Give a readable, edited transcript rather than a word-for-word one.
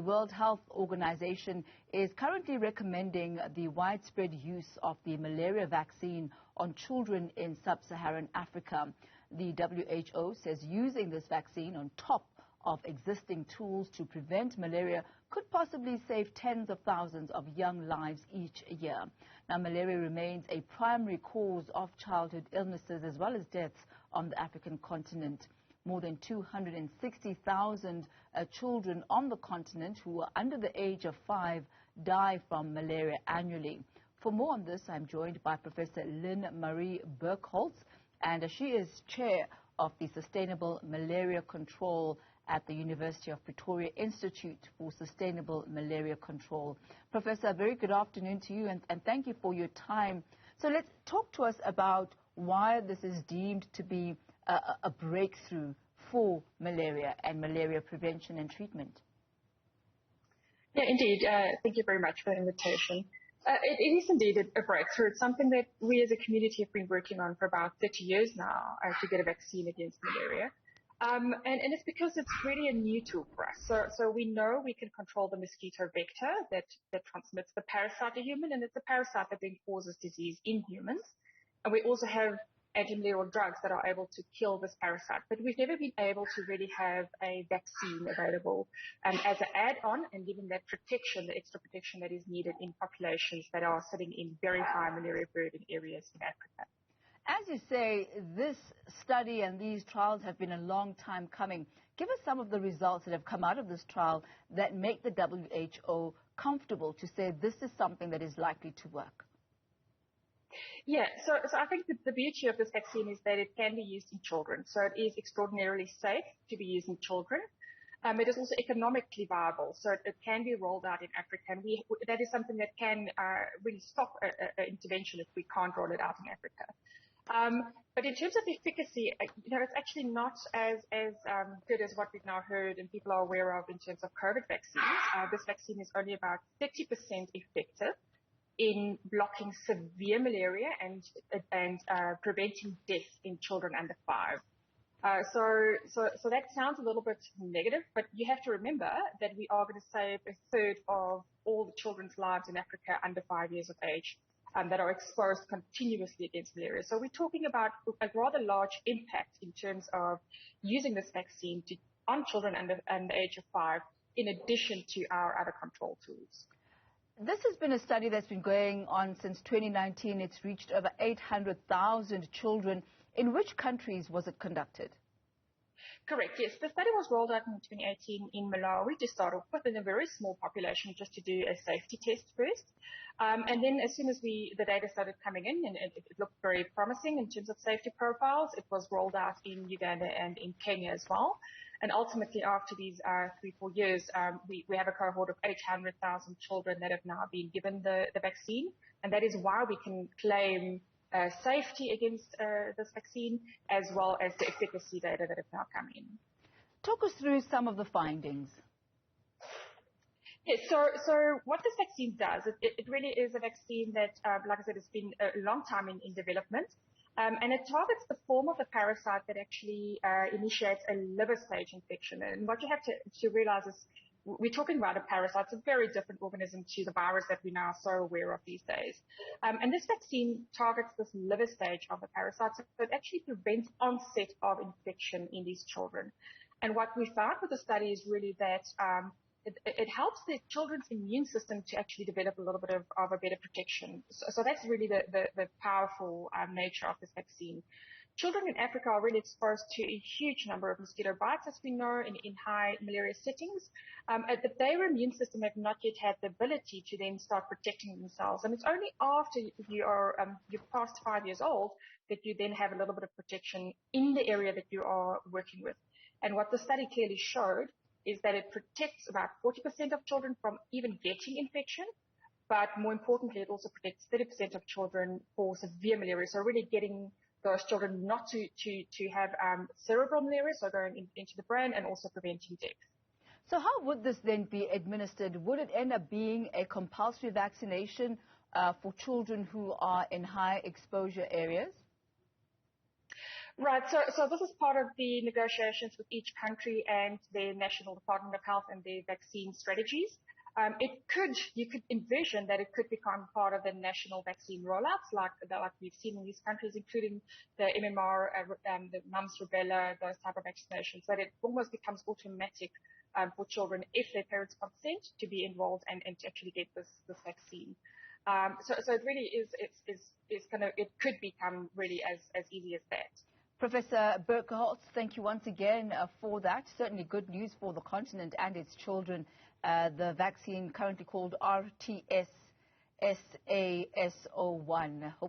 the World Health Organization is currently recommending the widespread use of the malaria vaccine on children in sub-Saharan Africa. The WHO says using this vaccine on top of existing tools to prevent malaria could possibly save tens of thousands of young lives each year. Now, malaria remains a primary cause of childhood illnesses as well as deaths on the African continent. More than 260,000 children on the continent who are under the age of 5 die from malaria annually. For more on this, I'm joined by Professor Lynne-Marie Birkholtz, and she is chair of the Sustainable Malaria Control at the University of Pretoria Institute for Sustainable Malaria Control. Professor, a very good afternoon to you, and thank you for your time. So let's talk to us about why this is deemed to be a breakthrough for malaria and malaria prevention and treatment. Yeah, indeed. Thank you very much for the invitation. It is indeed a breakthrough. It's something that we as a community have been working on for about 30 years now to get a vaccine against malaria. And it's because it's really a new tool for us. So we know we can control the mosquito vector that transmits the parasite to human, and it's a parasite that then causes disease in humans. And we also have antimalarial drugs that are able to kill this parasite. But we've never been able to really have a vaccine available as an add-on and giving that protection, the extra protection that is needed in populations that are sitting in very high malaria burden areas in Africa. As you say, this study and these trials have been a long time coming. Give us some of the results that have come out of this trial that make the WHO comfortable to say this is something that is likely to work. Yeah, so I think the beauty of this vaccine is that it can be used in children. So it is extraordinarily safe to be used in children. It is also economically viable, so it can be rolled out in Africa. And that is something that can really stop an intervention if we can't roll it out in Africa. But in terms of efficacy, it's actually not as good as what we've now heard and people are aware of in terms of COVID vaccines. This vaccine is only about 30% effective in blocking severe malaria and preventing death in children under 5. So that sounds a little bit negative, but you have to remember that we are going to save a third of all the children's lives in Africa under 5 years of age that are exposed continuously against malaria. So we're talking about a rather large impact in terms of using this vaccine on children under the age of 5, in addition to our other control tools. This has been a study that's been going on since 2019. It's reached over 800,000 children. In which countries was it conducted? Correct, yes. The study was rolled out in 2018 in Malawi to start off with in a very small population just to do a safety test first. And then as soon as the data started coming in and it looked very promising in terms of safety profiles, it was rolled out in Uganda and in Kenya as well. And ultimately, after these 3-4 years, we have a cohort of 800,000 children that have now been given the vaccine. And that is why we can claim safety against this vaccine, as well as the efficacy data that have now come in. Talk us through some of the findings. Yes, so what this vaccine does, it really is a vaccine that, like I said, it's been a long time in development. And it targets the form of the parasite that actually initiates a liver stage infection. And what you have to realize is we're talking about a parasite. It's a very different organism to the virus that we now are so aware of these days. And this vaccine targets this liver stage of the parasite, so it actually prevents onset of infection in these children. And what we found with the study is really that it helps the children's immune system to actually develop a little bit of a better protection. So that's really the powerful nature of this vaccine. Children in Africa are really exposed to a huge number of mosquito bites, as we know, in high malaria settings. But their immune system have not yet had the ability to then start protecting themselves. And it's only after you're past 5 years old that you then have a little bit of protection in the area that you are working with. And what the study clearly showed is that it protects about 40% of children from even getting infection, but more importantly, it also protects 30% of children for severe malaria. So really getting those children not to have cerebral malaria, so going into the brain, and also preventing death. So how would this then be administered? Would it end up being a compulsory vaccination for children who are in high exposure areas? Right. So this is part of the negotiations with each country and their National Department of Health and their vaccine strategies. You could envision that it could become part of the national vaccine rollouts, like we've seen in these countries, including the MMR, the mumps, rubella, those type of vaccinations, that it almost becomes automatic for children if their parents consent to be enrolled and to actually get this vaccine. So it really it could become really as easy as that. Professor Birkholtz, thank you once again for that. Certainly good news for the continent and its children. The vaccine currently called RTS-SAS01.